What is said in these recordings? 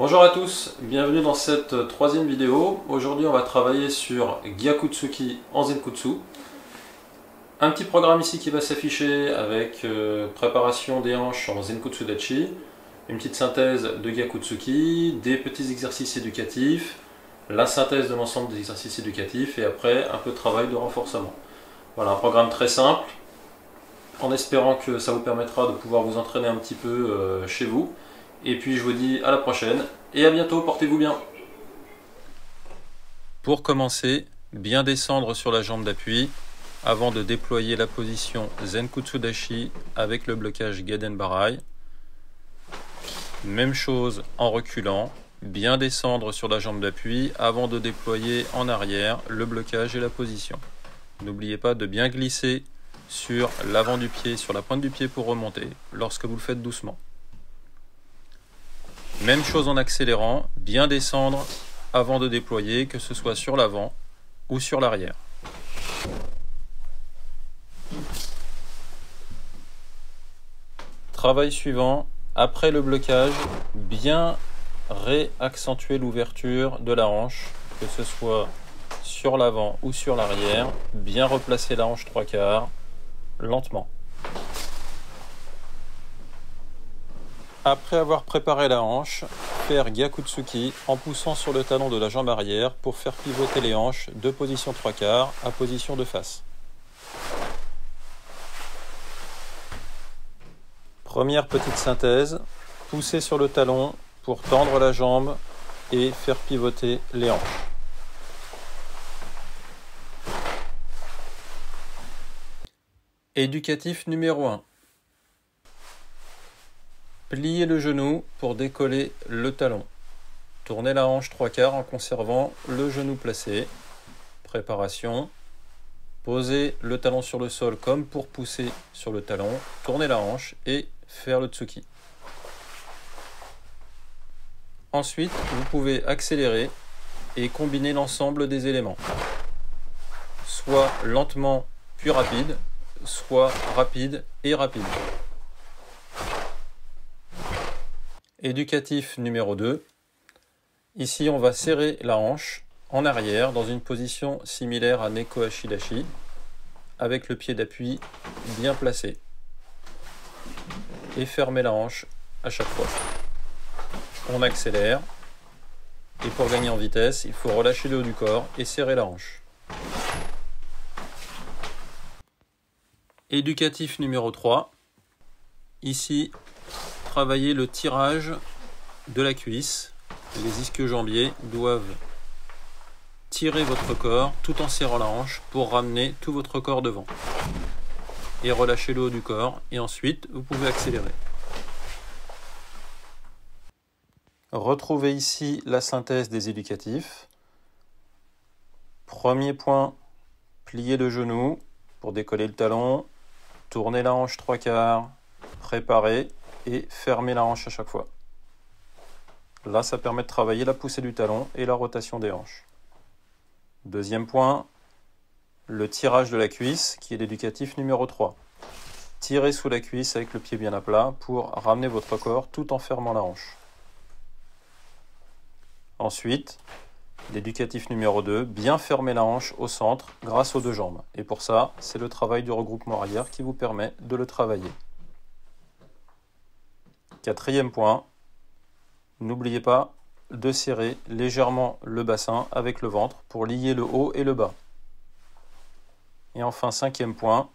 Bonjour à tous, bienvenue dans cette troisième vidéo. Aujourd'hui on va travailler sur Gyakutsuki en Zenkutsu. Un petit programme ici qui va s'afficher avec préparation des hanches en Zenkutsu Dachi, une petite synthèse de Gyakutsuki, des petits exercices éducatifs, la synthèse de l'ensemble des exercices éducatifs et après un peu de travail de renforcement. Voilà, un programme très simple, en espérant que ça vous permettra de pouvoir vous entraîner un petit peu chez vous. Et puis je vous dis à la prochaine et à bientôt, portez-vous bien. Pour commencer, bien descendre sur la jambe d'appui avant de déployer la position Zenkutsu Dachi avec le blocage Gaden Barai. Même chose en reculant, bien descendre sur la jambe d'appui avant de déployer en arrière le blocage et la position. N'oubliez pas de bien glisser sur l'avant du pied, sur la pointe du pied pour remonter lorsque vous le faites doucement. Même chose en accélérant, bien descendre avant de déployer, que ce soit sur l'avant ou sur l'arrière. Travail suivant, après le blocage, bien réaccentuer l'ouverture de la hanche, que ce soit sur l'avant ou sur l'arrière, bien replacer la hanche 3/4, lentement. Après avoir préparé la hanche, faire Gyakutsuki en poussant sur le talon de la jambe arrière pour faire pivoter les hanches de position 3/4 à position de face. Première petite synthèse, pousser sur le talon pour tendre la jambe et faire pivoter les hanches. Éducatif numéro 1. Pliez le genou pour décoller le talon. Tournez la hanche 3/4 en conservant le genou placé. Préparation. Posez le talon sur le sol comme pour pousser sur le talon. Tournez la hanche et faire le tsuki. Ensuite, vous pouvez accélérer et combiner l'ensemble des éléments. Soit lentement puis rapide, soit rapide et rapide. Éducatif numéro 2. Ici, on va serrer la hanche en arrière dans une position similaire à Neko Ashidashi avec le pied d'appui bien placé. Et fermer la hanche à chaque fois. On accélère. Et pour gagner en vitesse, il faut relâcher le haut du corps et serrer la hanche. Éducatif numéro 3. Ici, travailler le tirage de la cuisse. Les ischio-jambiers doivent tirer votre corps tout en serrant la hanche pour ramener tout votre corps devant. Et relâcher le haut du corps. Et ensuite, vous pouvez accélérer. Retrouvez ici la synthèse des éducatifs. Premier point, plier le genou pour décoller le talon. Tourner la hanche 3/4, préparer et fermer la hanche à chaque fois. Là, ça permet de travailler la poussée du talon et la rotation des hanches. Deuxième point, le tirage de la cuisse, qui est l'éducatif numéro 3. Tirez sous la cuisse avec le pied bien à plat pour ramener votre corps tout en fermant la hanche. Ensuite, l'éducatif numéro 2, bien fermer la hanche au centre grâce aux deux jambes. Et pour ça, c'est le travail du regroupement arrière qui vous permet de le travailler. Quatrième point, n'oubliez pas de serrer légèrement le bassin avec le ventre pour lier le haut et le bas. Et enfin, cinquième point,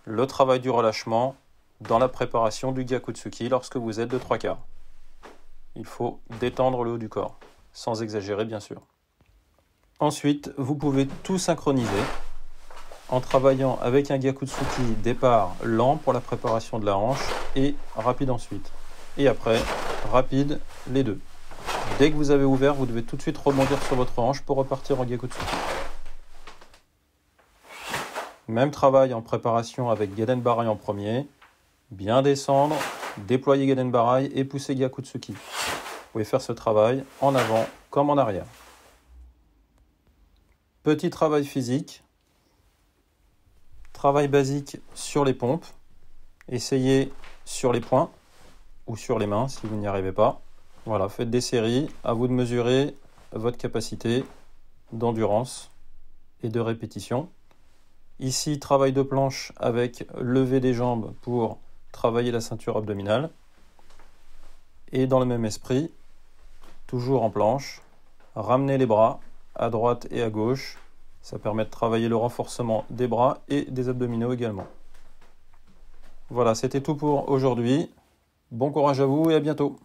le travail du relâchement dans la préparation du Gyakutsuki lorsque vous êtes de 3/4. Il faut détendre le haut du corps, sans exagérer bien sûr. Ensuite, vous pouvez tout synchroniser en travaillant avec un Gyakutsuki départ lent pour la préparation de la hanche et rapide ensuite. Et après, rapide les deux. Dès que vous avez ouvert, vous devez tout de suite rebondir sur votre hanche pour repartir en Gyakutsuki. Même travail en préparation avec Gaden Barai en premier. Bien descendre, déployer Gaden Barai et pousser Gyakutsuki. Vous pouvez faire ce travail en avant comme en arrière. Petit travail physique. Travail basique sur les pompes. Essayez sur les poings ou sur les mains si vous n'y arrivez pas. Voilà, faites des séries, à vous de mesurer votre capacité d'endurance et de répétition. Ici, travail de planche avec lever des jambes pour travailler la ceinture abdominale. Et dans le même esprit, toujours en planche, ramenez les bras à droite et à gauche. Ça permet de travailler le renforcement des bras et des abdominaux également. Voilà, c'était tout pour aujourd'hui. Bon courage à vous et à bientôt.